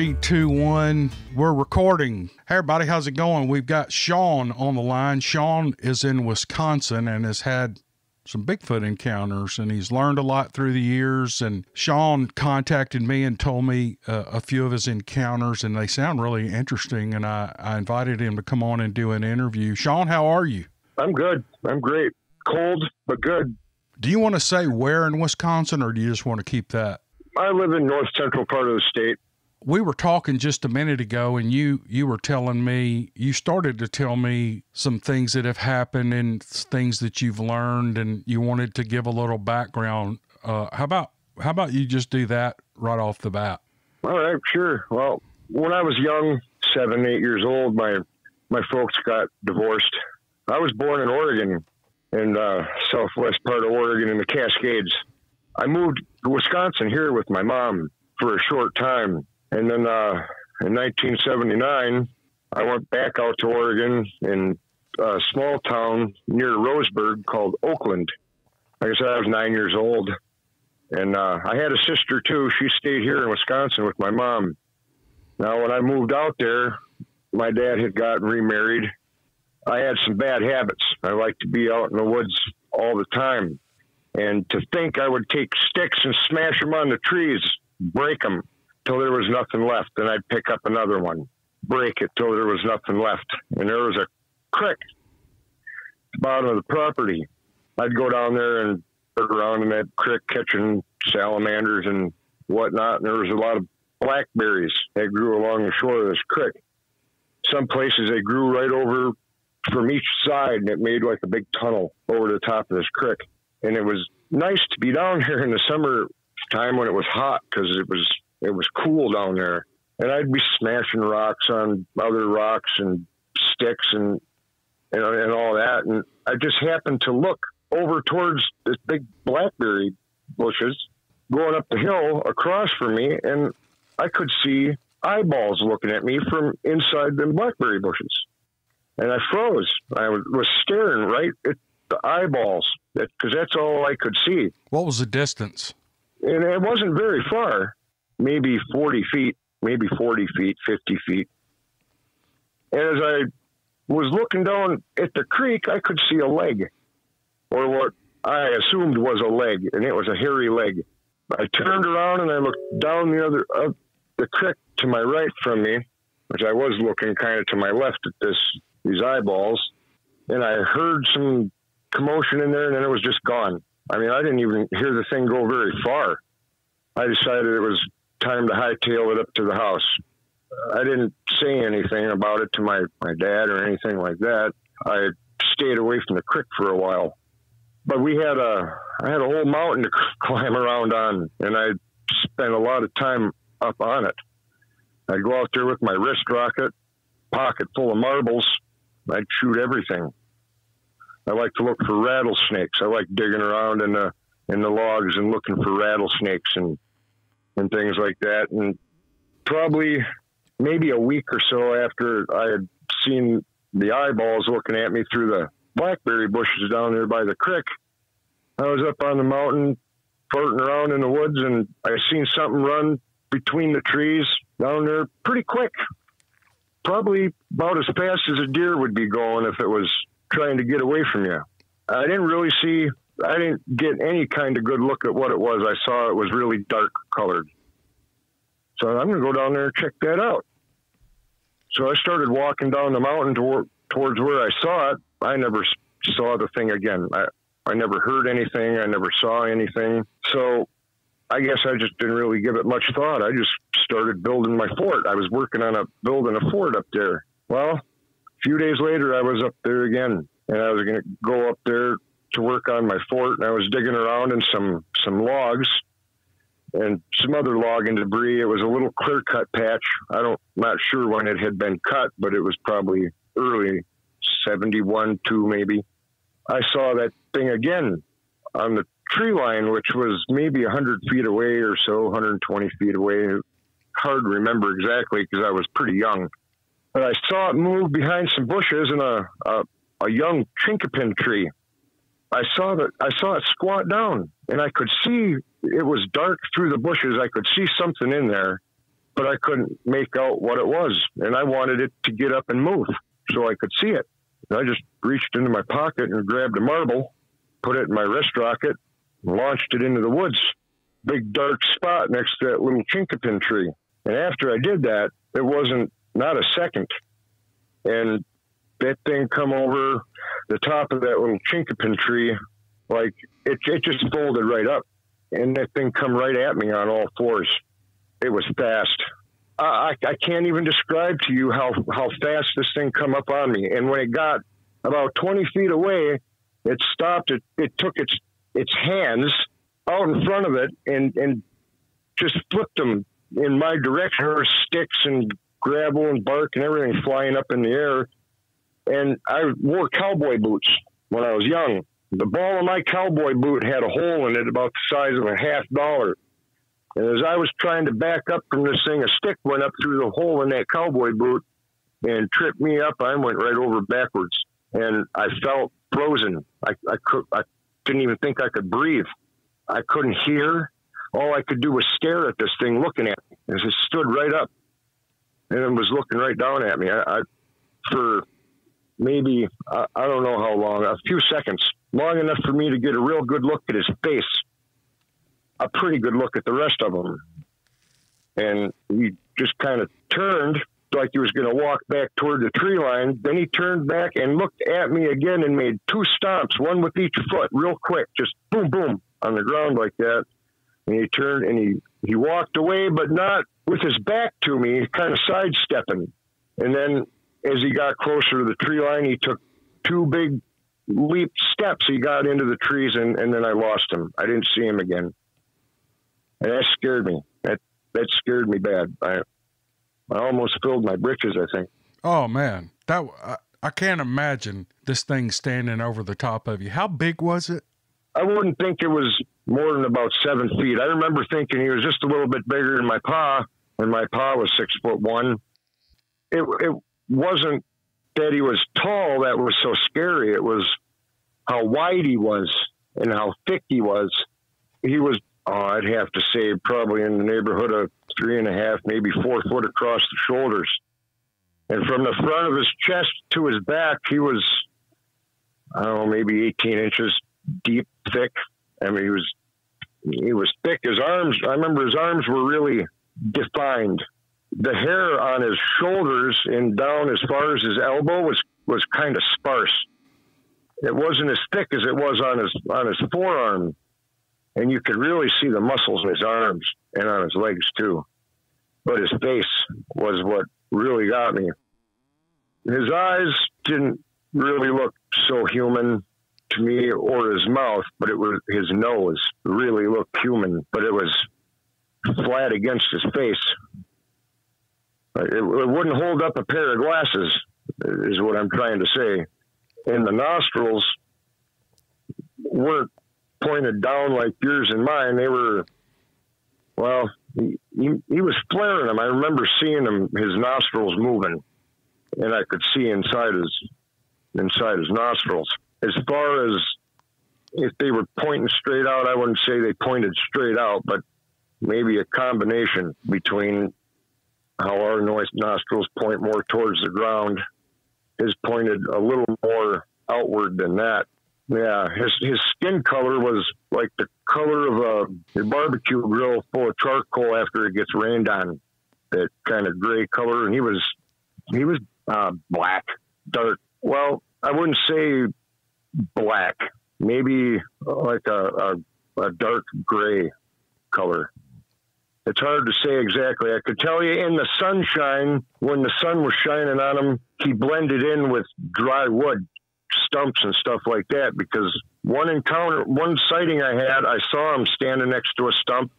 Three, two, one. We're recording. Hey, everybody. How's it going? We've got Sean on the line. Sean is in Wisconsin and has had some Bigfoot encounters, and he's learned a lot through the years. And Sean contacted me and told me a few of his encounters, and they sound really interesting. And I invited him to come on and do an interview. Sean, how are you? I'm good. I'm great. Cold, but good. Do you want to say where in Wisconsin, or do you just want to keep that? I live in north central part of the state. We were talking just a minute ago, and you were telling me, you started to tell me some things that have happened and things that you've learned, and you wanted to give a little background. How about you just do that right off the bat? All right, sure. Well, when I was young, 7, 8 years old, my folks got divorced. I was born in Oregon, in southwest part of Oregon in the Cascades. I moved to Wisconsin here with my mom for a short time. And then in 1979, I went back out to Oregon in a small town near Roseburg called Oakland. Like I said, I was 9 years old. And I had a sister, too. She stayed here in Wisconsin with my mom. Now, when I moved out there, my dad had gotten remarried. I had some bad habits. I liked to be out in the woods all the time. And to think I would take sticks and smash them on the trees, break them till there was nothing left. Then I'd pick up another one, break it till there was nothing left. And there was a creek at the bottom of the property. I'd go down there and look around in that creek catching salamanders and whatnot. And there was a lot of blackberries that grew along the shore of this creek. Some places they grew right over from each side, and it made like a big tunnel over the top of this creek. And it was nice to be down here in the summer time when it was hot, because it was cool down there. And I'd be smashing rocks on other rocks and sticks and all that. And I just happened to look over towards this big blackberry bushes going up the hill across from me, and I could see eyeballs looking at me from inside the blackberry bushes. And I froze. I was staring right at the eyeballs, because that's all I could see. What was the distance? And it wasn't very far, maybe 40 feet, maybe 40 feet, 50 feet. And as I was looking down at the creek, I could see a leg, or what I assumed was a leg, and it was a hairy leg. I turned around and I looked down the creek to my right from me, which I was looking kind of to my left at these eyeballs, and I heard some commotion in there, and then it was just gone. I mean, I didn't even hear the thing go very far. I decided it was time to hightail it up to the house. I didn't say anything about it to my dad or anything like that. I stayed away from the creek for a while. But I had a whole mountain to climb around on, and I spent a lot of time up on it. I'd go out there with my wrist rocket, pocket full of marbles. I'd shoot everything. I like to look for rattlesnakes. I like digging around in the logs and looking for rattlesnakes and things like that. And probably maybe a week or so after I had seen the eyeballs looking at me through the blackberry bushes down there by the creek, I was up on the mountain floating around in the woods, and I seen something run between the trees down there pretty quick. Probably about as fast as a deer would be going if it was trying to get away from you. I didn't get any kind of good look at what it was. I saw it was really dark colored. So I'm going to go down there and check that out. So I started walking down the mountain towards where I saw it. I never saw the thing again. I never heard anything. I never saw anything. So I guess I just didn't really give it much thought. I just started building my fort. I was working on building a fort up there. Well, a few days later, I was up there again, and I was going to go up there to work on my fort, and I was digging around in some logs and some other logging debris. It was a little clear-cut patch. Not sure when it had been cut, but it was probably early 71, 2 maybe. I saw that thing again on the tree line, which was maybe 100 feet away or so, 120 feet away. Hard to remember exactly because I was pretty young. But I saw it move behind some bushes in a young chinkapin tree. I saw it squat down, and I could see it was dark through the bushes. I could see something in there, but I couldn't make out what it was. And I wanted it to get up and move so I could see it. And I just reached into my pocket and grabbed a marble, put it in my wrist rocket, and launched it into the woods. Big dark spot next to that little chinkapin tree. And after I did that, it wasn't not a second. And that thing come over the top of that little chinkapin tree, like it just folded right up. And that thing come right at me on all fours. It was fast. I can't even describe to you how fast this thing come up on me. And when it got about 20 feet away, it stopped. It took its hands out in front of it and just flipped them in my direction. There were sticks and gravel and bark and everything flying up in the air. And I wore cowboy boots when I was young. The ball of my cowboy boot had a hole in it about the size of a $50. And as I was trying to back up from this thing, a stick went up through the hole in that cowboy boot and tripped me up. I went right over backwards, and I felt frozen. I didn't even think I could breathe. I couldn't hear. All I could do was stare at this thing looking at me as it stood right up, and it was looking right down at me. For maybe, I don't know how long, a few seconds, long enough for me to get a real good look at his face, a pretty good look at the rest of them. And he just kind of turned like he was going to walk back toward the tree line. Then he turned back and looked at me again and made two stomps, one with each foot, real quick, just boom, boom on the ground like that. And he turned and he walked away, but not with his back to me, kind of sidestepping. And then as he got closer to the tree line, he took two big leap steps. He got into the trees, and then I lost him. I didn't see him again. And that scared me. That scared me bad. I almost filled my britches, I think. Oh, man. I can't imagine this thing standing over the top of you. How big was it? I wouldn't think it was more than about 7 feet. I remember thinking he was just a little bit bigger than my pa, and my pa was 6'1". It wasn't that he was tall that was so scary. It was how wide he was and how thick he was. He was, I'd have to say, probably in the neighborhood of 3.5, maybe 4 foot across the shoulders. And from the front of his chest to his back, he was, I don't know, maybe 18 inches deep, thick. I mean, he was thick. His arms, I remember his arms were really defined. The hair on his shoulders and down as far as his elbow was kind of sparse. It wasn't as thick as it was on his forearm. And you could really see the muscles in his arms and on his legs too. But his face was what really got me. His eyes didn't really look so human to me, or his mouth, but it was his nose really looked human, but it was flat against his face. It wouldn't hold up a pair of glasses, is what I'm trying to say. And the nostrils weren't pointed down like yours and mine. They were, well, he was flaring them. I remember seeing him, his nostrils moving, and I could see inside his nostrils. As far as if they were pointing straight out, I wouldn't say they pointed straight out, but maybe a combination between how our nostrils point more towards the ground. His pointed a little more outward than that. Yeah, his skin color was like the color of a barbecue grill full of charcoal after it gets rained on. That kind of gray color, and he was black, dark. Well, I wouldn't say black, maybe like a dark gray color. It's hard to say exactly. I could tell you in the sunshine, when the sun was shining on him, he blended in with dry wood, stumps and stuff like that, because one sighting I had, I saw him standing next to a stump,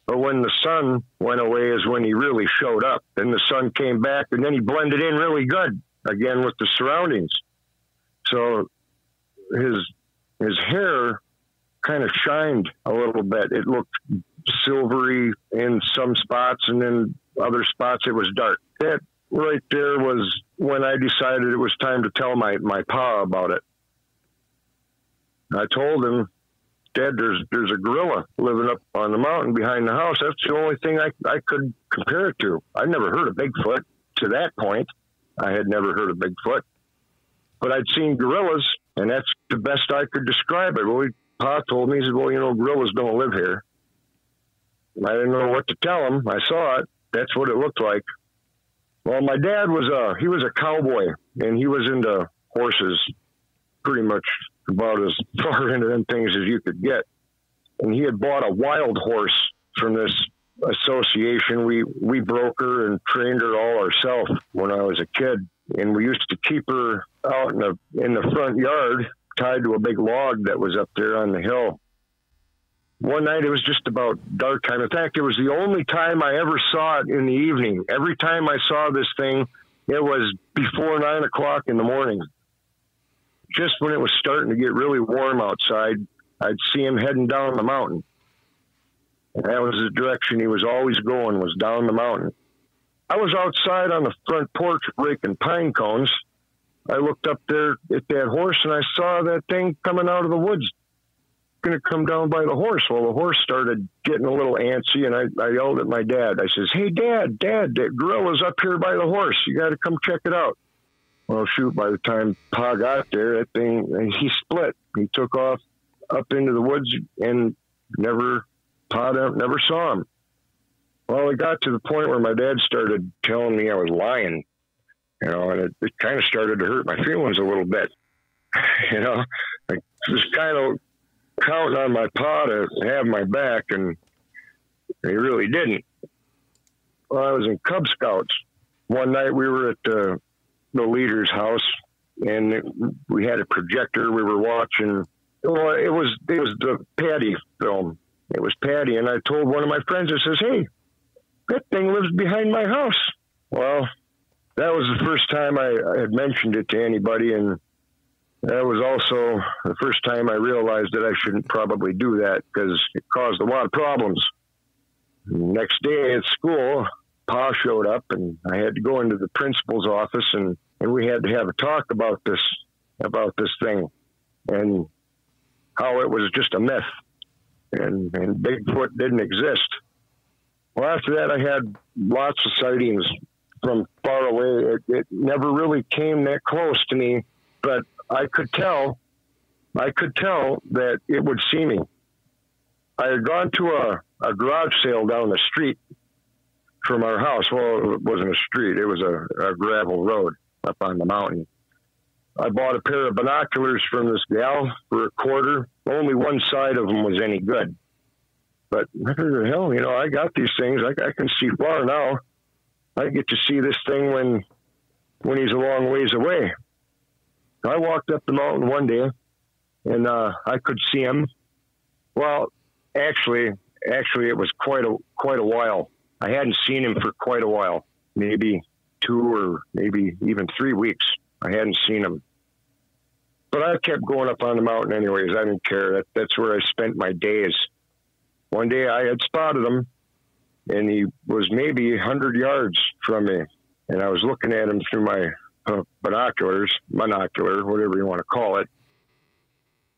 but when the sun went away is when he really showed up. Then the sun came back, and then he blended in really good again with the surroundings. So his hair kind of shined a little bit. It looked silvery in some spots, and then other spots it was dark. That right there was when I decided it was time to tell my pa about it. I told him, Dad, there's a gorilla living up on the mountain behind the house. That's the only thing I could compare it to. I'd never heard of Bigfoot to that point. I had never heard of Bigfoot, but I'd seen gorillas, and that's the best I could describe it. Well, Pa told me, he said, well, you know, gorillas don't live here. I didn't know what to tell him. I saw it. That's what it looked like. Well, my dad he was a cowboy, and he was into horses pretty much about as far into them things as you could get. And he had bought a wild horse from this association. We broke her and trained her all ourselves when I was a kid. And we used to keep her out in the front yard, tied to a big log that was up there on the hill. One night, it was just about dark time. In fact, it was the only time I ever saw it in the evening. Every time I saw this thing, it was before 9 o'clock in the morning. Just when it was starting to get really warm outside, I'd see him heading down the mountain. And that was the direction he was always going, was down the mountain. I was outside on the front porch breaking pine cones. I looked up there at that horse, and I saw that thing coming out of the woods, going to come down by the horse. Well, the horse started getting a little antsy, and I yelled at my dad. I says, hey, Dad, that gorilla's up here by the horse. You got to come check it out. Well, shoot, by the time Pa got there, that thing, he split. He took off up into the woods, and Pa never saw him. Well, it got to the point where my dad started telling me I was lying, you know, and it kind of started to hurt my feelings a little bit. You know, I was kind of counting on my Pa to have my back, and he really didn't. Well, I was in Cub Scouts. One night we were at the leader's house, and we had a projector. We were watching. Well, it was the Patty film. It was Patty, and I told one of my friends, I says, hey, that thing lives behind my house. Well, that was the first time I had mentioned it to anybody, and that was also the first time I realized that I shouldn't probably do that because it caused a lot of problems. Next day at school, Pa showed up, and I had to go into the principal's office, and we had to have a talk about this thing and how it was just a myth and Bigfoot didn't exist. Well, after that, I had lots of sightings from far away. It never really came that close to me, but I could tell that it would see me. I had gone to a garage sale down the street from our house. Well, it wasn't a street. It was a gravel road up on the mountain. I bought a pair of binoculars from this gal for $25. Only one side of them was any good. But what the hell, you know, I got these things. I can see far now. I get to see this thing when he's a long ways away. I walked up the mountain one day, and I could see him. Well, actually, it was quite a while. I hadn't seen him for quite a while, maybe 2 or maybe even 3 weeks. I hadn't seen him. But I kept going up on the mountain anyways. I didn't care. That's where I spent my days. One day I had spotted him, and he was maybe 100 yards from me. And I was looking at him through my monocular, whatever you want to call it.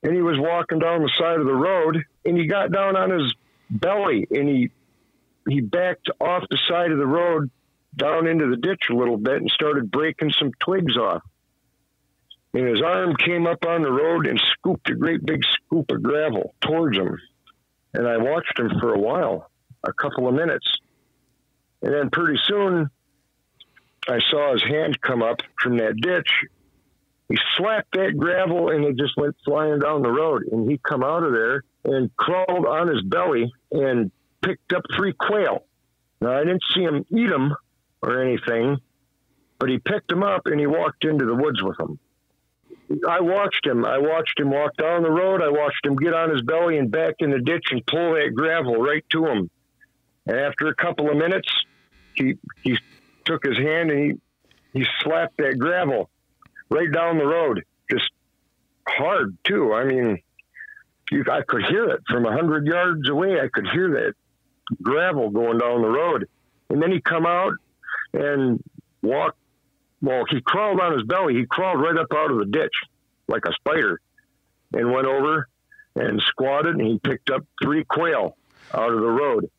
And he was walking down the side of the road, and he got down on his belly, and he backed off the side of the road down into the ditch a little bit and started breaking some twigs off. And his arm came up on the road and scooped a great big scoop of gravel towards him. And I watched him for a while, a couple of minutes. And then pretty soon, I saw his hand come up from that ditch. He slapped that gravel, and it just went flying down the road. And he come out of there and crawled on his belly and picked up 3 quail. Now, I didn't see him eat them or anything, but he picked them up, and he walked into the woods with them. I watched him walk down the road. I watched him get on his belly and back in the ditch and pull that gravel right to him. And after a couple of minutes, he took his hand and he slapped that gravel right down the road, just hard too. I mean, I could hear it from 100 yards away. I could hear that gravel going down the road. And then he come out and walked. Well, he crawled on his belly. He crawled right up out of the ditch like a spider and went over and squatted, and he picked up 3 quail out of the road.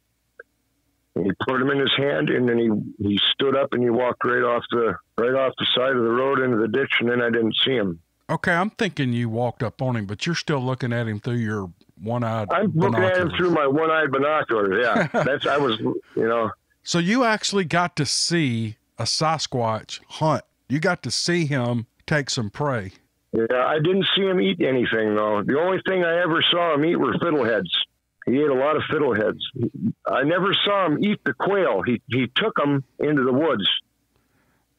And he put them in his hand, and then he stood up and he walked right off the side of the road into the ditch, and then I didn't see him. Okay, I'm thinking you walked up on him, but you're still looking at him through your one-eyed I'm looking at him through my one-eyed binoculars, yeah. I was, So you actually got to see a Sasquatch hunt. You got to see him take some prey. Yeah, I didn't see him eat anything, though. The only thing I ever saw him eat were fiddleheads. He ate a lot of fiddleheads. I never saw him eat the quail. He took them into the woods.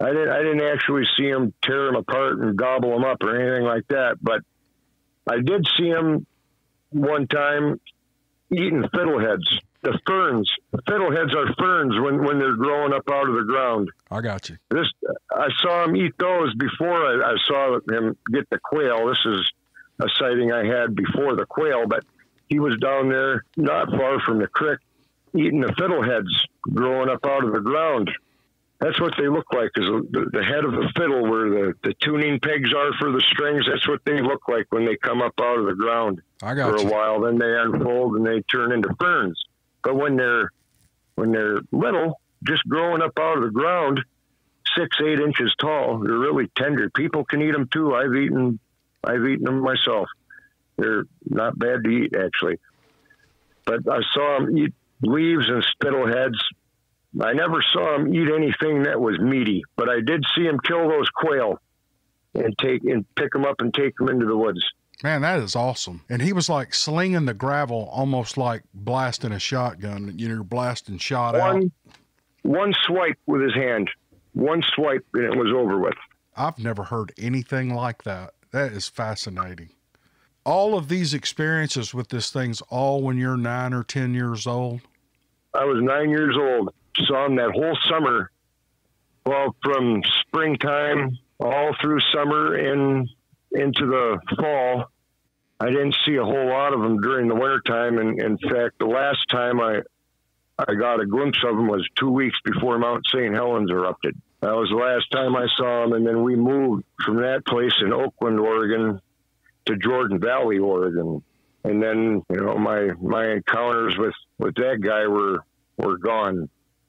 I didn't actually see him tear them apart and gobble them up or anything like that. But I did see him one time eating fiddleheads. The ferns. Fiddleheads are ferns when they're growing up out of the ground. I got you. I saw him eat those before I saw him get the quail. This is a sighting I had before the quail, but he was down there not far from the creek eating the fiddleheads growing up out of the ground. That's what they look like, is the head of the fiddle where the tuning pegs are for the strings. That's what they look like when they come up out of the ground for a while. Then they unfold and they turn into ferns. But when they're little, just growing up out of the ground, 6-8 inches tall, they're really tender. People can eat them too. I've eaten them myself. They're not bad to eat, actually. But I saw them eat leaves and fiddleheads. I never saw him eat anything that was meaty, but I did see him kill those quail and pick them up and take them into the woods. Man, that is awesome. And he was like slinging the gravel, almost like blasting a shotgun. You're blasting shot out. One swipe with his hand. One swipe and it was over with. I've never heard anything like that. That is fascinating. All of these experiences with this thing's all when you're 9 or 10 years old? I was 9 years old. Saw him that whole summer. Well, from springtime all through summer and into the fall. I didn't see a whole lot of them during the wintertime. And in fact, the last time I got a glimpse of them was 2 weeks before Mount St. Helens erupted. That was the last time I saw them. And then we moved from that place in Oakland, Oregon to Jordan Valley, Oregon. And then, my encounters with that guy were gone.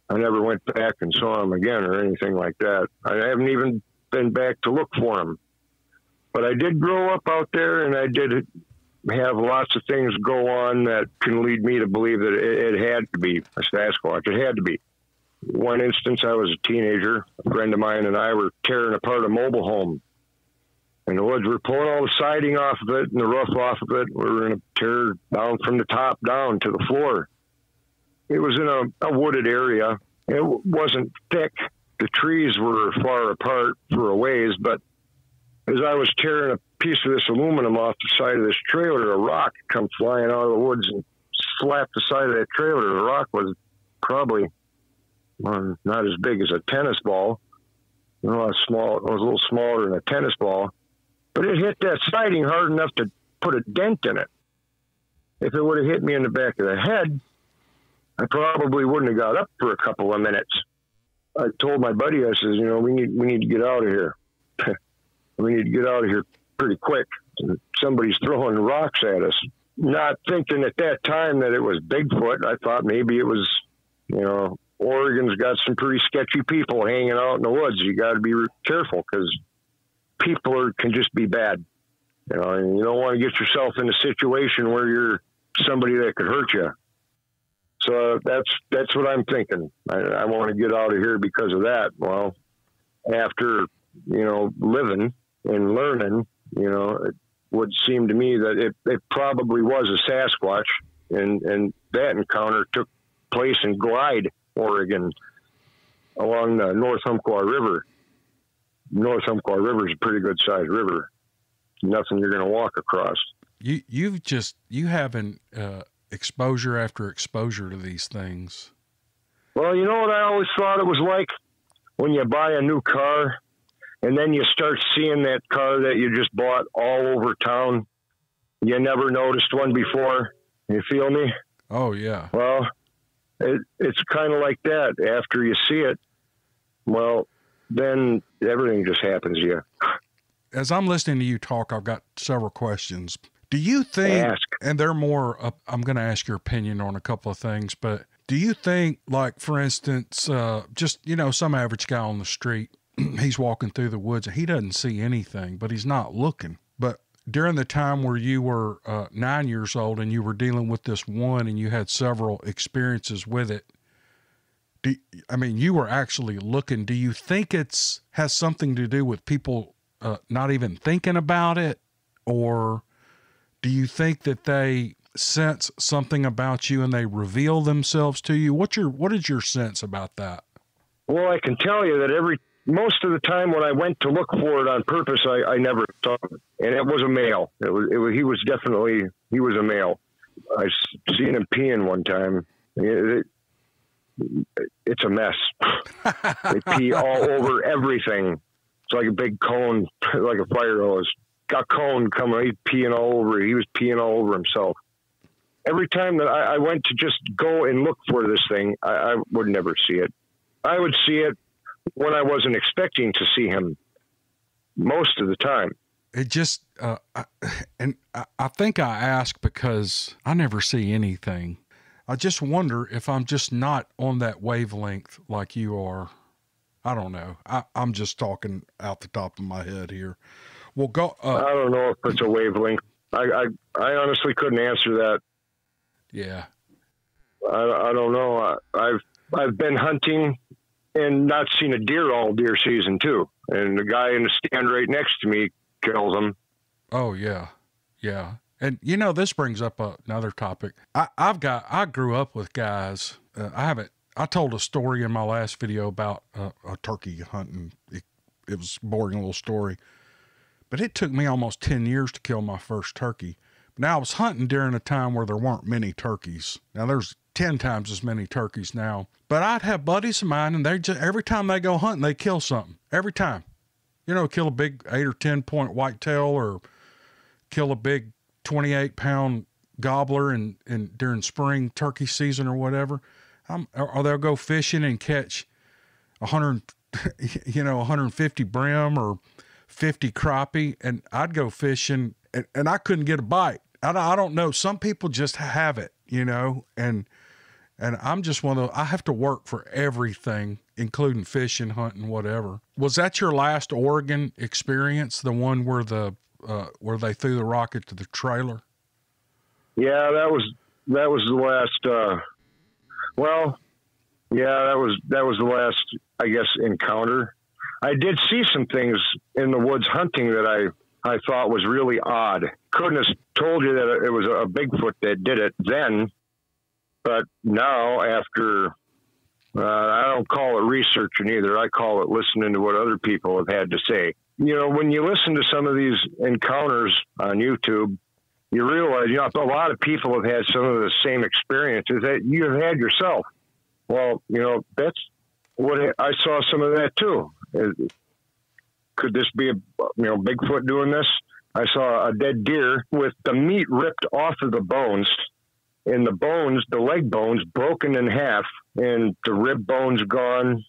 I never went back and saw him again or anything like that. I haven't even been back to look for him. But I did grow up out there, and I did have lots of things go on that can lead me to believe that it had to be a Sasquatch. It had to be. One instance, I was a teenager. A friend of mine and I were tearing apart a mobile home. In the woods, we're pulling all the siding off of it and the roof off of it. We were going to tear down from the top down to the floor. It was in a wooded area. It wasn't thick. The trees were far apart for a ways, but as I was tearing a piece of this aluminum off the side of this trailer, a rock come flying out of the woods and slapped the side of that trailer. The rock was probably not as big as a tennis ball. It was a little smaller than a tennis ball. But it hit that siding hard enough to put a dent in it. If it would have hit me in the back of the head, I probably wouldn't have got up for a couple of minutes. I told my buddy, I says, we need to get out of here. We need to get out of here pretty quick. Somebody's throwing rocks at us. Not thinking at that time that it was Bigfoot. I thought maybe it was, Oregon's got some pretty sketchy people hanging out in the woods. You got to be careful because people can just be bad. And you don't want to get yourself in a situation where you're somebody that could hurt you. So that's what I'm thinking. I want to get out of here because of that. Well, after, living and learning, it would seem to me that it probably was a Sasquatch. And that encounter took place in Glide, Oregon, along the North Umpqua River. North Umpqua River is a pretty good sized river. Nothing you're going to walk across. You haven't exposure after exposure to these things. Well, you know what I always thought it was like when you buy a new car and then you start seeing that car that you just bought all over town. You never noticed one before. You feel me? Oh, yeah. Well, it's kind of like that. After you see it, well, then everything just happens to you. As I'm listening to you talk, I've got several questions. Do you think, ask. and they're more, I'm going to ask your opinion on a couple of things, but do you think, like, for instance, just, you know, some average guy on the street, he's walking through the woods and he doesn't see anything, but he's not looking. But during the time where you were 9 years old and you were dealing with this one and you had several experiences with it, I mean, you were actually looking. Do you think has something to do with people not even thinking about it? Or do you think that they sense something about you and they reveal themselves to you? What is your sense about that? Well, I can tell you that most of the time when I went to look for it on purpose, I never saw it. And it was a male. He was a male. I seen him peeing one time. It's a mess. They pee all over everything. It's like a big cone, like a fire hose. Got cone coming. He's peeing all over. He was peeing all over himself. Every time that I went to just go and look for this thing, I would never see it. I would see it when I wasn't expecting to see him most of the time. It just, I think I ask because I never see anything. I just wonder if I'm just not on that wavelength like you are. I don't know. I'm just talking out the top of my head here. Well, go. I don't know if it's a wavelength. I honestly couldn't answer that. Yeah. I don't know. I've been hunting and not seen a deer all deer season too. And the guy in the stand right next to me kills them. Oh yeah. Yeah. And you know, this brings up another topic. I grew up with guys. I told a story in my last video about a turkey hunting. It was a boring little story, but it took me almost 10 years to kill my first turkey. Now I was hunting during a time where there weren't many turkeys. Now there's 10 times as many turkeys now, but I'd have buddies of mine and every time they go hunting, they kill something every time, you know, kill a big 8 or 10 point whitetail or kill a big 28-pound gobbler and during spring turkey season or whatever. Or they'll go fishing and catch 150 brim or 50 crappie. And I'd go fishing and I couldn't get a bite. I don't know. Some people just have it, you know, and I'm just one of those. I have to work for everything, including fishing, hunting, whatever. Was that your last Oregon experience? The one where where they threw the rocket to the trailer? Yeah, that was the last, that was the last, I guess, encounter. I did see some things in the woods hunting that I thought was really odd. Couldn't have told you that it was a Bigfoot that did it then, but now after, I don't call it researching either. I call it listening to what other people have had to say. You know, when you listen to some of these encounters on YouTube, you realize, you know, a lot of people have had some of the same experiences that you have had yourself. Well, you know, that's what I saw some of that too. Could this be Bigfoot doing this? I saw a dead deer with the meat ripped off of the bones, and the leg bones broken in half, and the rib bones gone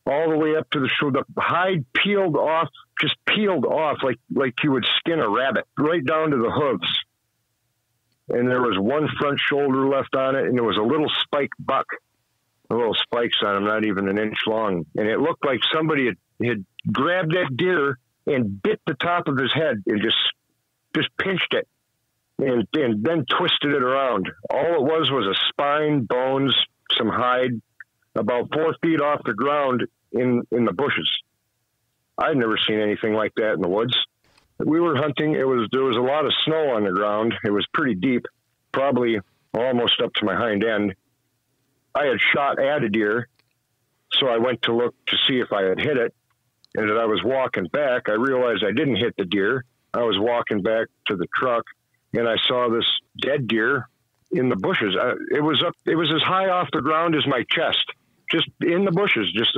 all the way up to the shoulder. The hide peeled off like you would skin a rabbit, right down to the hooves. And there was one front shoulder left on it, and there was a little spike buck, little spikes on him, not even an inch long. And it looked like somebody had grabbed that deer and bit the top of his head and just pinched it and then twisted it around. All it was a spine, bones, some hide, about 4 feet off the ground in the bushes. I'd never seen anything like that in the woods. We were hunting. There was a lot of snow on the ground. It was pretty deep, probably almost up to my hind end. I had shot at a deer, so I went to look to see if I had hit it. And as I was walking back, I realized I didn't hit the deer. I was walking back to the truck, and I saw this dead deer in the bushes. It was as high off the ground as my chest, just in the bushes. Just,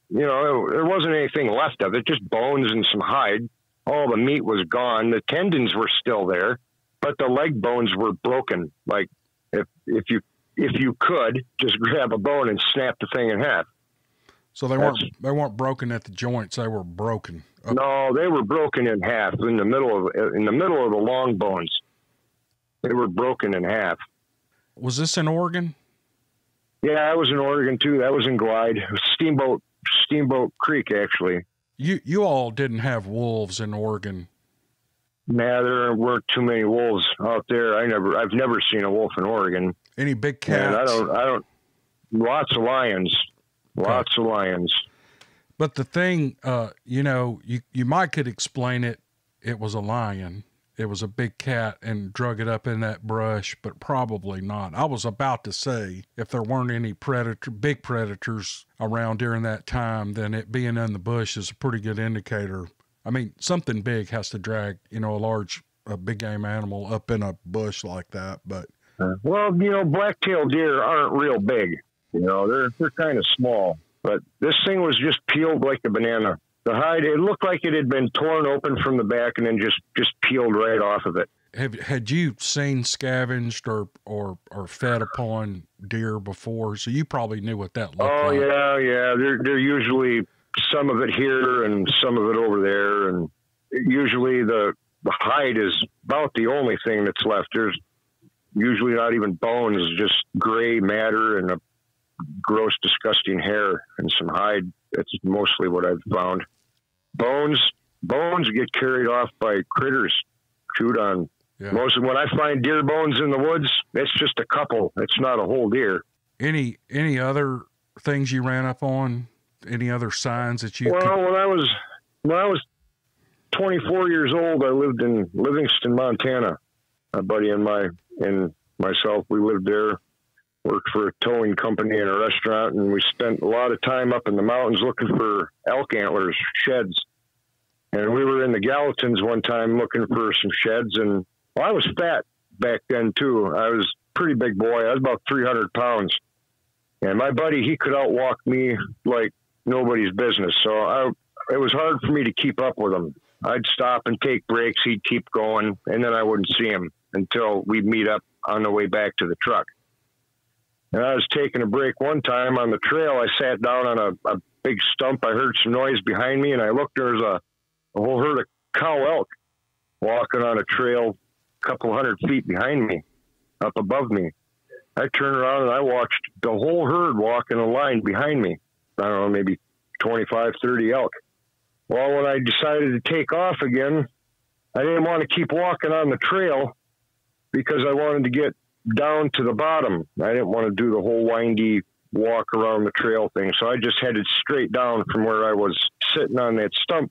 you know, there wasn't anything left of it, just bones and some hide. All the meat was gone. The tendons were still there, but the leg bones were broken. Like if you could just grab a bone and snap the thing in half. So they weren't broken at the joints. They were broken. No, they were broken in half in the middle of the long bones. They were broken in half. Was this in Oregon? Yeah, I was in Oregon too. That was in Glide. Steamboat Creek, actually. You all didn't have wolves in Oregon. Nah, there weren't too many wolves out there. I've never seen a wolf in Oregon. Any big cats? And I don't. Lots of lions. Lots of lions. But the thing, you know, you might could explain it. It was a lion. It was a big cat and drug it up in that brush, but probably not. I was about to say if there weren't any big predators around during that time, then it being in the bush is a pretty good indicator. I mean, something big has to drag, you know, a big game animal up in a bush like that. But well, you know, black-tailed deer aren't real big. You know, they're kind of small. But this thing was just peeled like a banana. The hide, it looked like it had been torn open from the back and then just peeled right off of it. Had you seen scavenged or fed upon deer before? So you probably knew what that looked like. Oh, yeah. They're usually some of it here and some of it over there. And usually the hide is about the only thing that's left. There's usually not even bones, just gray matter and a gross, disgusting hair and some hide. That's mostly what I've found. Bones get carried off by critters, chewed on. Yeah. Mostly when I find deer bones in the woods, it's just a couple. It's not a whole deer. Any other things you ran up on? Any other signs that you? Well, when I was 24 years old, I lived in Livingston, Montana. My buddy and myself, we lived there. Worked for a towing company and a restaurant, and we spent a lot of time up in the mountains looking for elk antlers, sheds. And we were in the Gallatins one time looking for some sheds, and I was fat back then too. I was a pretty big boy. I was about 300 pounds. And my buddy, he could outwalk me like nobody's business. So it was hard for me to keep up with him. I'd stop and take breaks. He'd keep going, and then I wouldn't see him until we'd meet up on the way back to the truck. And I was taking a break one time on the trail. I sat down on a big stump. I heard some noise behind me, and I looked. There's a whole herd of cow elk walking on a trail a couple hundred feet behind me, up above me. I turned around, and I watched the whole herd walk in a line behind me. I don't know, maybe 25, 30 elk. Well, when I decided to take off again, I didn't want to keep walking on the trail because I wanted to get down to the bottom. I didn't want to do the whole windy walk around the trail thing. So I just headed straight down from where I was sitting on that stump.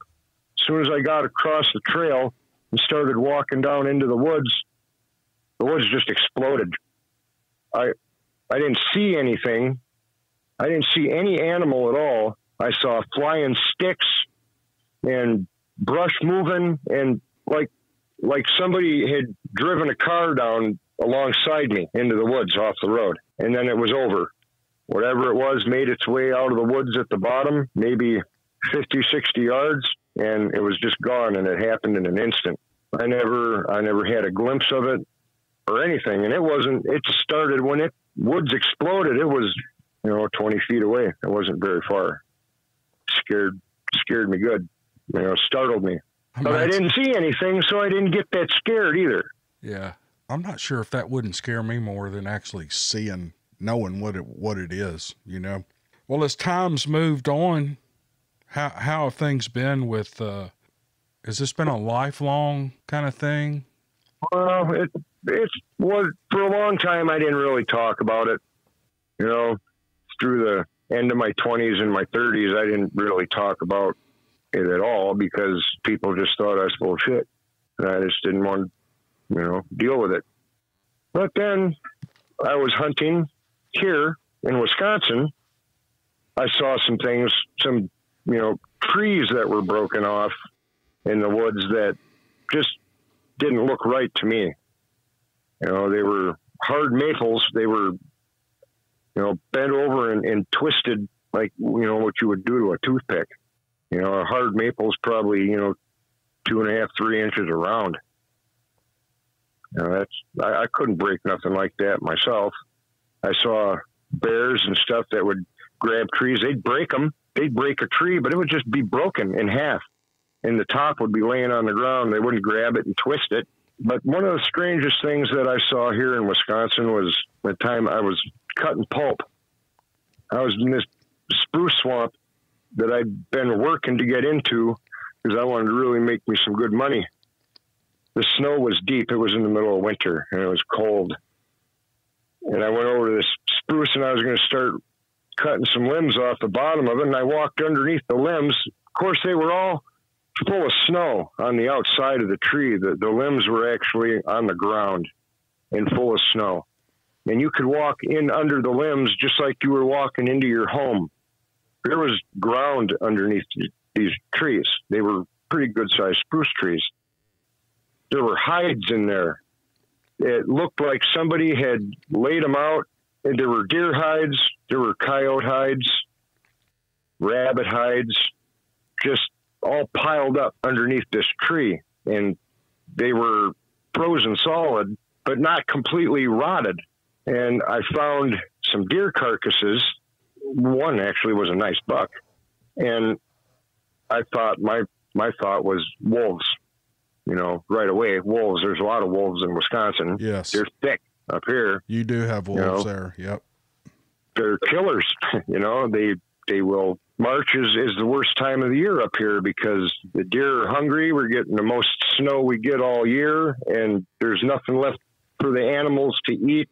As soon as I got across the trail and started walking down into the woods just exploded. I didn't see anything. I didn't see any animal at all. I saw flying sticks and brush moving, and like somebody had driven a car down alongside me into the woods off the road. And then it was over. Whatever it was made its way out of the woods at the bottom, maybe 50, 60 yards, and it was just gone, and it happened in an instant. I never had a glimpse of it or anything. And it started when woods exploded. It was, 20 feet away. It wasn't very far. Scared me good, startled me. But I didn't see anything, so I didn't get that scared either. Yeah. I'm not sure if that wouldn't scare me more than actually knowing what it is, Well, as time's moved on, how have things been with, has this been a lifelong kind of thing? Well, it was for a long time. I didn't really talk about it, through the end of my 20s and my 30s. I didn't really talk about it at all because people just thought I was full of shit. And I just didn't want to deal with it. But then I was hunting here in Wisconsin. I saw some things, some, trees that were broken off in the woods that just didn't look right to me. They were hard maples. They were, bent over and twisted like, what you would do to a toothpick. A hard maple's probably, 2.5, 3 inches around. I couldn't break nothing like that myself. I saw bears and stuff that would grab trees. They'd break them. They'd break a tree, but it would just be broken in half. And the top would be laying on the ground. They wouldn't grab it and twist it. But one of the strangest things that I saw here in Wisconsin was the time I was cutting pulp. I was in this spruce swamp that I'd been working to get into because I wanted to really make me some good money. The snow was deep. It was in the middle of winter and it was cold. And I went over to this spruce and I was going to start cutting some limbs off the bottom of it. And I walked underneath the limbs. Of course, they were all full of snow on the outside of the tree. The limbs were actually on the ground and full of snow. And you could walk in under the limbs just like you were walking into your home. There was ground underneath these trees. They were pretty good-sized spruce trees. There were hides in there. It looked like somebody had laid them out. And there were deer hides, there were coyote hides, rabbit hides, just all piled up underneath this tree. And they were frozen solid, but not completely rotted. And I found some deer carcasses. One actually was a nice buck. And I thought, my thought was wolves, you know, right away. Wolves, there's a lot of wolves in Wisconsin. Yes. They're thick up here. You do have wolves there. Yep. They're killers. You know, they will. March is the worst time of the year up here because the deer are hungry. We're getting the most snow we get all year, and there's nothing left for the animals to eat.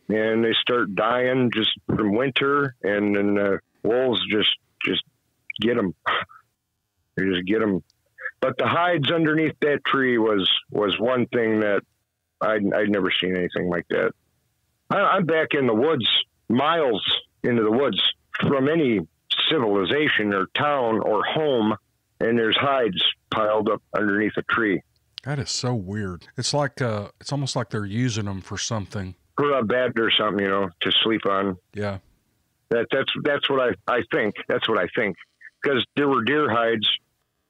And they start dying just from winter, and then the wolves just get them. They just get them. But the hides underneath that tree was one thing that I'd never seen anything like that. I'm back in the woods, miles into the woods from any civilization or town or home, and there's hides piled up underneath a tree. That is so weird. It's like it's almost like they're using them for something. For a bed or something, you know, to sleep on. Yeah. That's what I think. That's what I think. Because there were deer hides.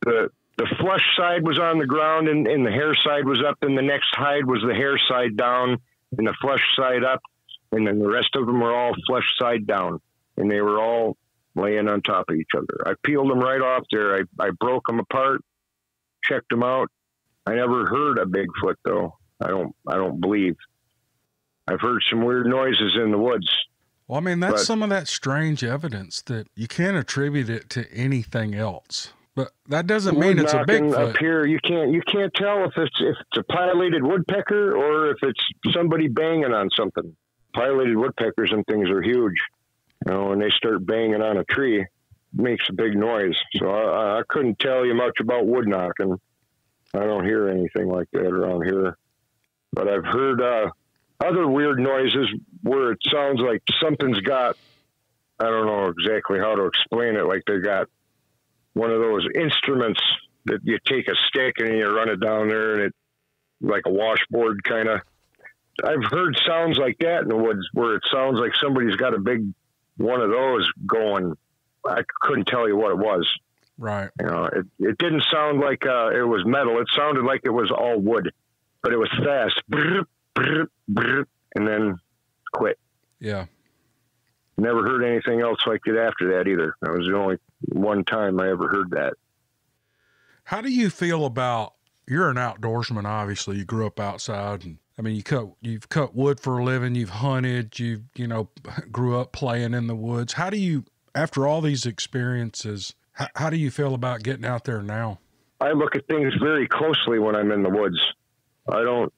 The flesh side was on the ground and the hair side was up, and the next hide was the hair side down and the flesh side up, and then the rest of them were all flesh side down, and they were all laying on top of each other. I peeled them right off there. I broke them apart, checked them out. I never heard a Bigfoot though. I don't believe. I've heard some weird noises in the woods. Well, I mean, that's some of that strange evidence that you can't attribute it to anything else. But that doesn't mean it's a Bigfoot. Up here, you can't tell if it's a pileated woodpecker or if it's somebody banging on something. Pileated woodpeckers and things are huge. You know, when they start banging on a tree, it makes a big noise. So I couldn't tell you much about wood knocking. I don't hear anything like that around here. But I've heard other weird noises where it sounds like something's got, I don't know exactly how to explain it, like they got one of those instruments that you take a stick and you run it down there and it like a washboard kind of. I've heard sounds like that in the woods where it sounds like somebody's got a big one of those going. I couldn't tell you what it was. Right. You know, it didn't sound like it was metal. It sounded like it was all wood, but it was fast. Brr, brr, brr, and then quit. Yeah. Never heard anything else like it after that either. That was the only one time I ever heard that. How do you feel about, you're an outdoorsman, obviously. You grew up outside, and I mean, you've cut wood for a living, you've hunted, you grew up playing in the woods. How do you, after all these experiences, how do you feel about getting out there now? I look at things very closely when I'm in the woods. I don't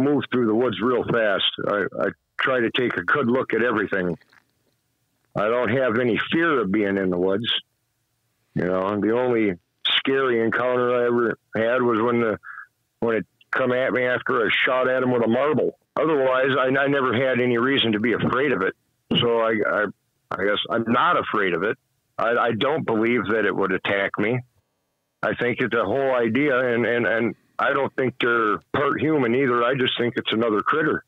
move through the woods real fast. I try to take a good look at everything. I don't have any fear of being in the woods. You know, the only scary encounter I ever had was when it come at me after I shot at him with a marble. Otherwise, I never had any reason to be afraid of it. So I guess I'm not afraid of it. I don't believe that it would attack me. I think it's a whole idea, and I don't think they're part human either. I just think it's another critter,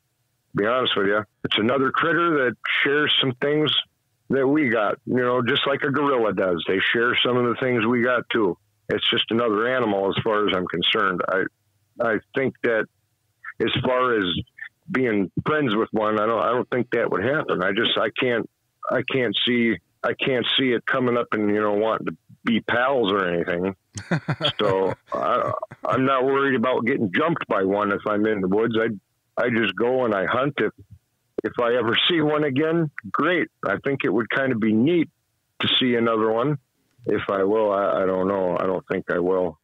to be honest with you. It's another critter that shares some things that we got, you know, just like a gorilla does. They share some of the things we got too. It's just another animal as far as I'm concerned. I think that as far as being friends with one, I don't think that would happen. I can't see it coming up and, you know, wanting to be pals or anything. So I'm not worried about getting jumped by one if I'm in the woods. I just go and I hunt. If I ever see one again, great. I think it would kind of be neat to see another one. If I will, I don't know. I don't think I will.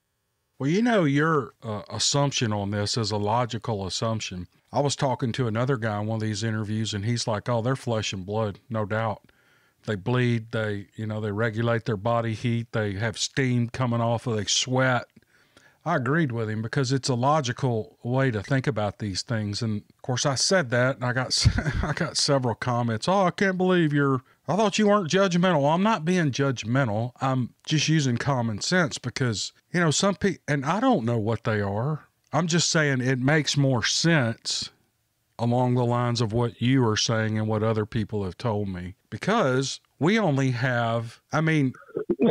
Well, you know, your assumption on this is a logical assumption. I was talking to another guy in one of these interviews, and he's like, oh, they're flesh and blood, no doubt. They bleed, they regulate their body heat, they have steam coming off of, they sweat. I agreed with him because it's a logical way to think about these things. And of course I said that and I got several comments. Oh, I can't believe I thought you weren't judgmental. Well, I'm not being judgmental. I'm just using common sense because, you know, some people, and I don't know what they are. I'm just saying it makes more sense along the lines of what you are saying and what other people have told me, because we only have, I mean,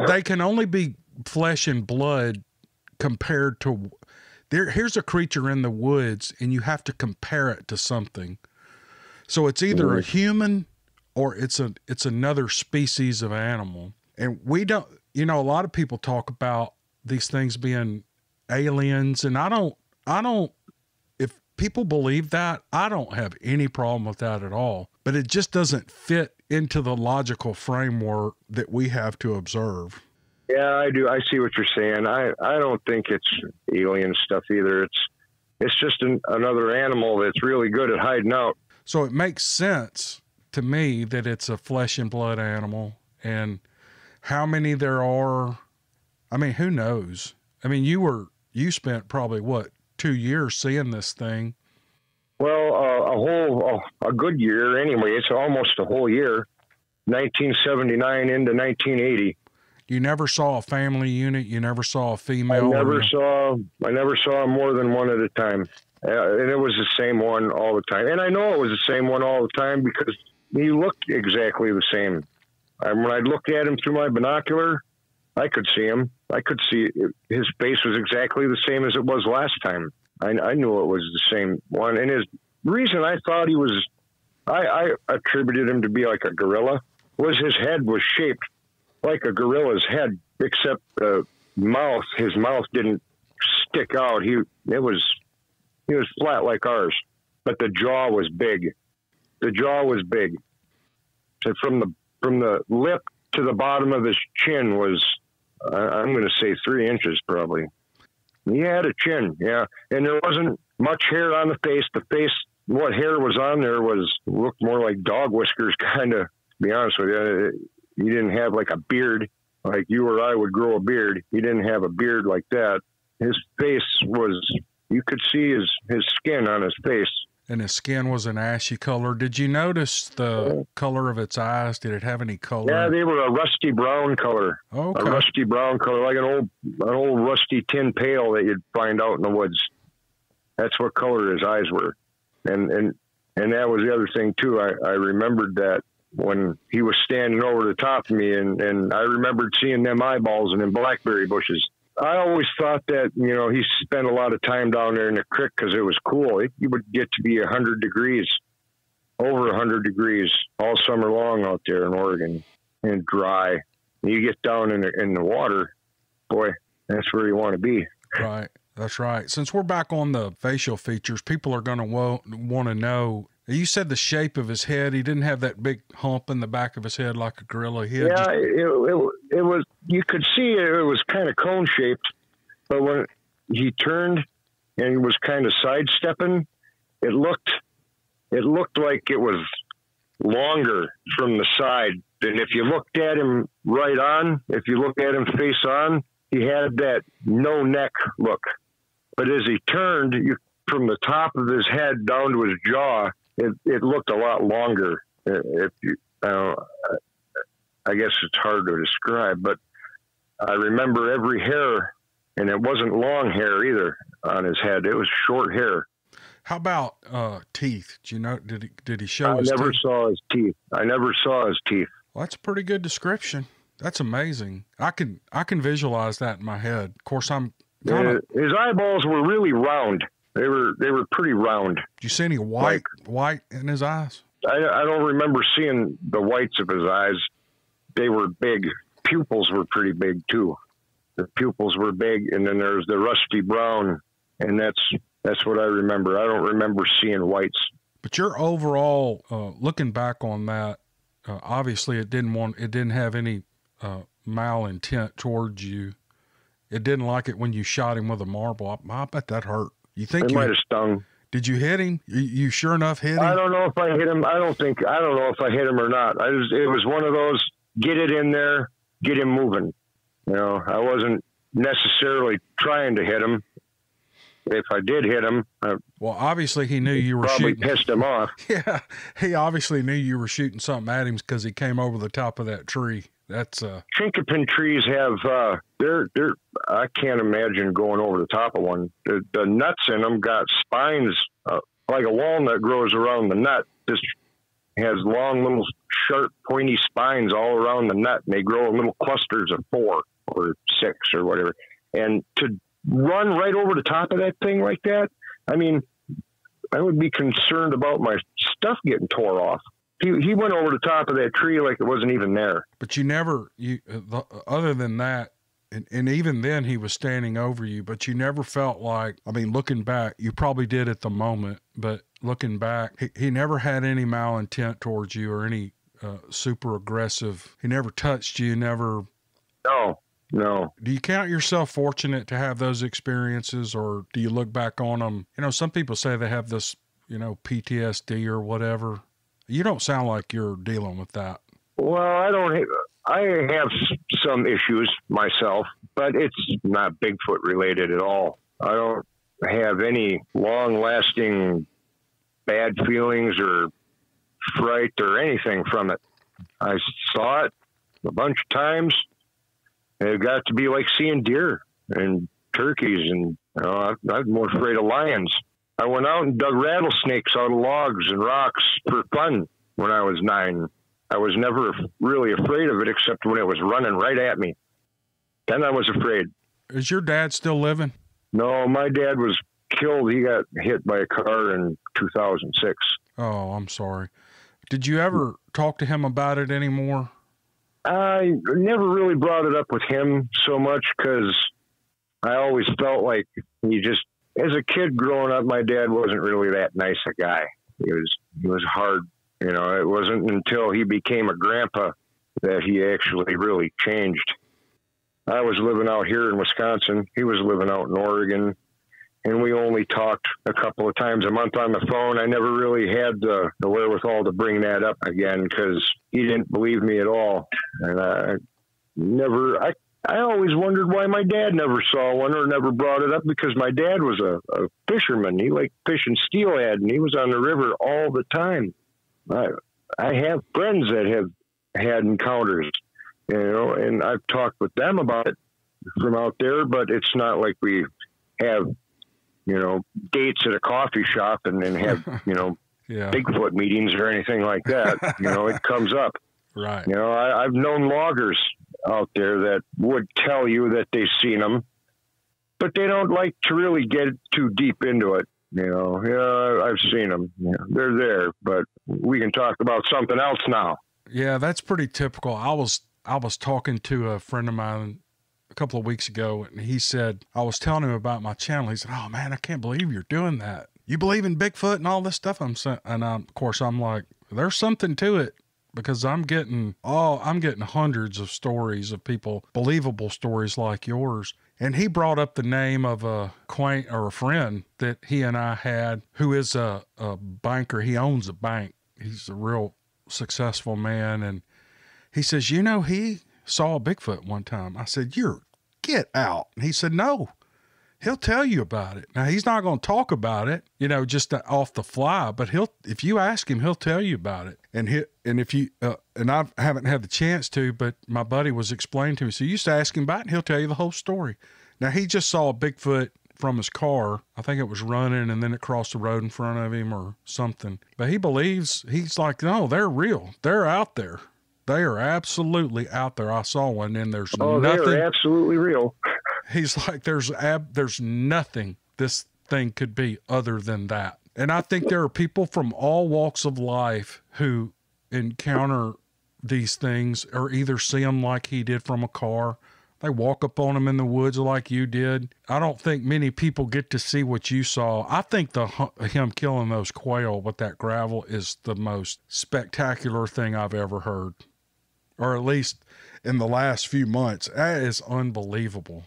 they can only be flesh and blood compared to here's a creature in the woods and you have to compare it to something. So it's either a human or it's another species of animal. And we don't, you know, a lot of people talk about these things being aliens, and I don't, if people believe that, I don't have any problem with that at all, but it just doesn't fit into the logical framework that we have to observe. Yeah, I do. I see what you're saying. I don't think it's alien stuff either. It's just another animal that's really good at hiding out. So it makes sense to me that it's a flesh and blood animal, and how many there are, I mean, who knows? I mean, you spent probably what, 2 years seeing this thing? Well, a good year anyway. It's almost a whole year, 1979 into 1980. You never saw a family unit? You never saw a female? I never saw more than one at a time. And it was the same one all the time. And I know it was the same one all the time because he looked exactly the same. And when I looked at him through my binocular, I could see him. I could see his face was exactly the same as it was last time. I knew it was the same one. And his reason I thought he was, I attributed him to be like a gorilla, was his head was shaped like a gorilla's head, except the mouth. His mouth didn't stick out. He was flat like ours, but the jaw was big. The jaw was big. So from the lip to the bottom of his chin was, I'm going to say 3 inches probably. He had a chin, yeah, and there wasn't much hair on the face. The face, what hair was on there looked more like dog whiskers, kind of. To be honest with you. He didn't have like a beard like you or I would grow a beard. He didn't have a beard like that. His face was, you could see his skin on his face. And his skin was an ashy color. Did you notice the color of its eyes? Did it have any color? Yeah, they were a rusty brown color. Okay. A rusty brown color, like an old rusty tin pail that you'd find out in the woods. That's what color his eyes were. And that was the other thing too. I remembered that when he was standing over the top of me, and I remembered seeing them eyeballs and them blackberry bushes. I always thought that, you know, he spent a lot of time down there in the creek because it was cool. You would get to be 100 degrees, over 100 degrees all summer long out there in Oregon, and dry. You get down in the water, boy, that's where you want to be. Right. That's right. Since we're back on the facial features, people are going to want to know. You said the shape of his head. He didn't have that big hump in the back of his head like a gorilla. Yeah, it was. You could see it was kind of cone shaped, but when he turned and was kind of sidestepping, it looked like it was longer from the side. And if you looked at him right on, if you looked at him face on, he had that no neck look. But as he turned, from the top of his head down to his jaw, it looked a lot longer. I guess it's hard to describe, but I remember every hair, and it wasn't long hair either on his head. It was short hair. How about teeth? Do you know? Did he show his teeth? I never saw his teeth. I never saw his teeth. Well, that's a pretty good description. That's amazing. I can visualize that in my head. Of course, his eyeballs were really round. They were pretty round. Did you see any white in his eyes? I don't remember seeing the whites of his eyes. They were big. pupils were pretty big too. The pupils were big, and then there's the rusty brown, and that's what I remember. I don't remember seeing whites. But your overall, looking back on that, obviously it didn't have any malintent towards you. It didn't like it when you shot him with a marble. I bet that hurt. You think it might have stung? Did you hit him? You sure enough hit him? I don't know if I hit him. I don't know if I hit him or not. It was one of those, get it in there, get him moving. You know, I wasn't necessarily trying to hit him. If I did hit him, well, obviously he knew you were probably shooting. Pissed him off. Yeah, he obviously knew you were shooting something at him because he came over the top of that tree. That's chinkapin trees have they're I can't imagine going over the top of one. The nuts in them got spines like a walnut grows around the nut. This has long, little, sharp, pointy spines all around the nut, and they grow in little clusters of 4 or 6 or whatever. And to run right over the top of that thing like that, I mean, I would be concerned about my stuff getting tore off. He went over the top of that tree like it wasn't even there. But you never, other than that, and even then he was standing over you, but you never felt like, I mean, looking back, you probably did at the moment, but looking back, he never had any malintent towards you or any super aggressive. He never touched you, never. No. Do you count yourself fortunate to have those experiences, or do you look back on them? You know, some people say they have this, you know, PTSD or whatever. You don't sound like you're dealing with that. Well, I have some issues myself, but it's not Bigfoot related at all. I don't have any long-lasting bad feelings or fright or anything from it. I saw it a bunch of times. It got to be like seeing deer and turkeys, and you know, I'm more afraid of lions. I went out and dug rattlesnakes out of logs and rocks for fun when I was 9. I was never really afraid of it except when it was running right at me. Then I was afraid. Is your dad still living? No, my dad was killed. He got hit by a car in 2006. Oh, I'm sorry. Did you ever talk to him about it anymore? I never really brought it up with him so much because I always felt like as a kid growing up, my dad wasn't really that nice a guy. He was hard. You know, it wasn't until he became a grandpa that he actually really changed. I was living out here in Wisconsin. He was living out in Oregon, and we only talked a couple of times a month on the phone. I never really had the wherewithal to bring that up again because he didn't believe me at all. And I always wondered why my dad never saw one or never brought it up, because my dad was a fisherman. He liked fishing steelhead, and he was on the river all the time. I have friends that have had encounters, you know, and I've talked with them about it from out there, but it's not like we have, you know, dates at a coffee shop and then have, you know, Bigfoot meetings or anything like that. You know, it comes up. Right. You know, I've known loggers out there that would tell you that they've seen them, but they don't like to really get too deep into it. You know, yeah, I've seen them. Yeah, they're there, but we can talk about something else now. Yeah, that's pretty typical. I was talking to a friend of mine a couple of weeks ago, and he said, I was telling him about my channel. He said, "Oh man, I can't believe you're doing that. You believe in Bigfoot and all this stuff?" Of course, I'm like, there's something to it, because I'm getting hundreds of stories of people, believable stories like yours. And he brought up the name of a friend that he and I had, who is a banker. He owns a bank. He's a real successful man. And he says, you know, he saw a Bigfoot one time. I said, get out. And he said, no, he'll tell you about it. Now, he's not going to talk about it, you know, just off the fly, but if you ask him, he'll tell you about it. And I haven't had the chance to, but my buddy was explaining to me. So you used to ask him about it, and he'll tell you the whole story. Now, he just saw a Bigfoot from his car. I think it was running, and then it crossed the road in front of him or something. But he believes, he's like, no, they're real. They're out there. They are absolutely out there. I saw one, and there's nothing. They're absolutely real. He's like, there's nothing this thing could be other than that. And I think there are people from all walks of life who encounter these things or either see them like he did from a car. They walk up on them in the woods like you did. I don't think many people get to see what you saw. I think him killing those quail with that gravel is the most spectacular thing I've ever heard, or at least in the last few months. That is unbelievable.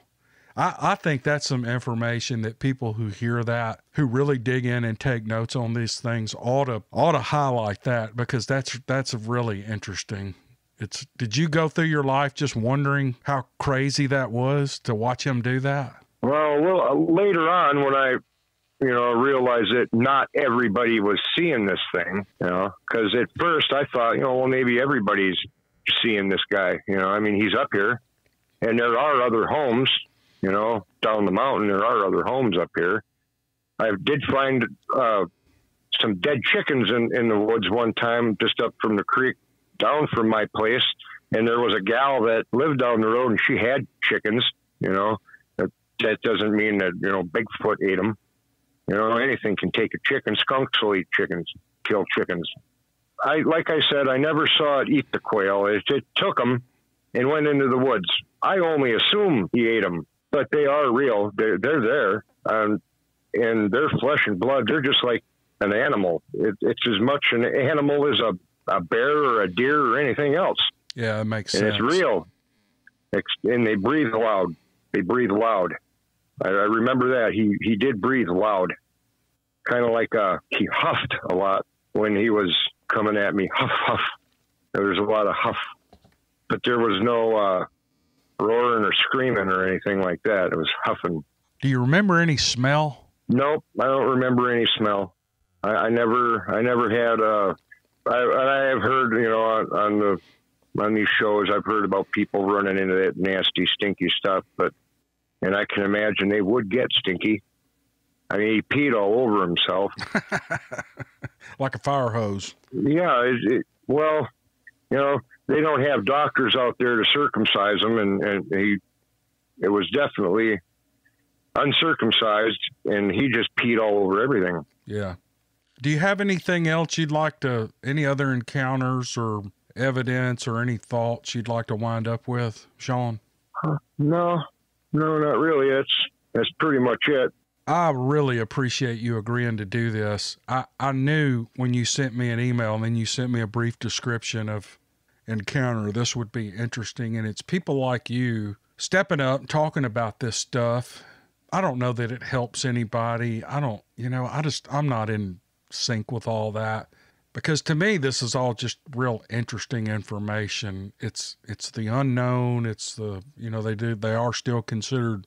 I think that's some information that people who hear that, who really dig in and take notes on these things, ought to highlight that, because that's really interesting. Did you go through your life just wondering how crazy that was to watch him do that? Well, later on when I, realized that not everybody was seeing this thing, because at first I thought, well, maybe everybody's seeing this guy. I mean, he's up here, and there are other homes. Down the mountain, there are other homes up here. I did find some dead chickens in the woods one time, just up from the creek down from my place. And there was a gal that lived down the road, and she had chickens. That doesn't mean that, Bigfoot ate them. Anything can take a chicken. Skunks will eat chickens, kill chickens. Like I said, I never saw it eat the quail. It took them and went into the woods. I only assume he ate them. But they are real. They're there, and they're flesh and blood. They're just like an animal. It's as much an animal as a bear or a deer or anything else. Yeah, it makes sense. And it's real. And they breathe loud. They breathe loud. I remember that. He did breathe loud. Kind of like he huffed a lot when he was coming at me. Huff, huff. There was a lot of huff. But there was no... roaring or screaming or anything like that. It was huffing. Do you remember any smell? Nope, I don't remember any smell. I never had I have heard, on these shows, I've heard about people running into that nasty, stinky stuff, and I can imagine they would get stinky. I mean, he peed all over himself. Like a fire hose. Yeah, well, they don't have doctors out there to circumcise him, and it was definitely uncircumcised, and he just peed all over everything. Yeah. Do you have anything else any other encounters or evidence or any thoughts you'd like to wind up with, Sean? No, not really. That's pretty much it. I really appreciate you agreeing to do this. I knew when you sent me an email and then you sent me a brief description of encounter, this would be interesting. And it's people like you stepping up and talking about this stuff. I don't know that it helps anybody. I'm not in sync with all that, because to me, this is all just real interesting information. It's the unknown. It's they are still considered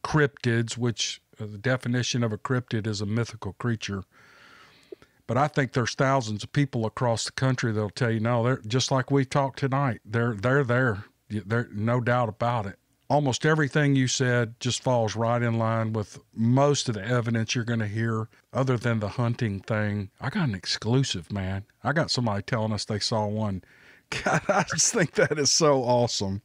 cryptids, which the definition of a cryptid is a mythical creature. But I think there's thousands of people across the country that'll tell you, no, they're just like we talked tonight. They're there. There's no doubt about it. Almost everything you said just falls right in line with most of the evidence you're going to hear, other than the hunting thing. I got an exclusive, man. I got somebody telling us they saw one. God, I just think that is so awesome.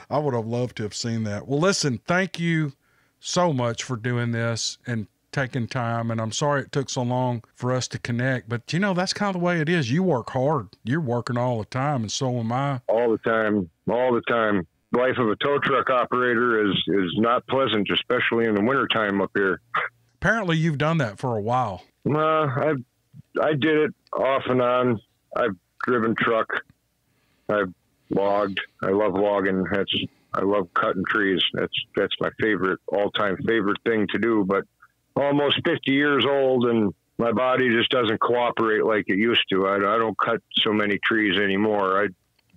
I would have loved to have seen that. Well, listen, thank you so much for doing this and taking time, and I'm sorry it took so long for us to connect, but that's kind of the way it is. You work hard. You're working all the time, and so am I. All the time. Life of a tow truck operator is not pleasant, especially in the wintertime up here. Apparently you've done that for a while. I did it off and on. I've driven truck. I've logged. I love logging. I love cutting trees. That's my all-time favorite thing to do, but almost 50 years old, and my body just doesn't cooperate like it used to. I don't cut so many trees anymore. I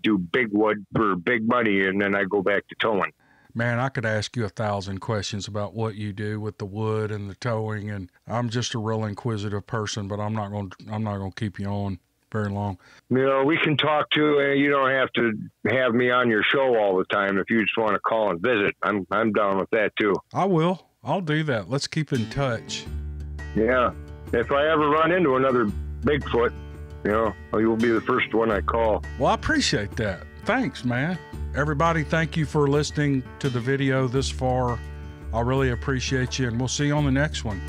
do big wood for big money, and then I go back to towing. Man, I could ask you 1,000 questions about what you do with the wood and the towing, and I'm just a real inquisitive person, but I'm not going to keep you on very long. We can talk to, you don't have to have me on your show all the time. If you just want to call and visit, I'm down with that too. I will. I'll do that. Let's keep in touch. Yeah. If I ever run into another Bigfoot, you'll be the first one I call. Well, I appreciate that. Thanks, man. Everybody, thank you for listening to the video this far. I really appreciate you, and we'll see you on the next one.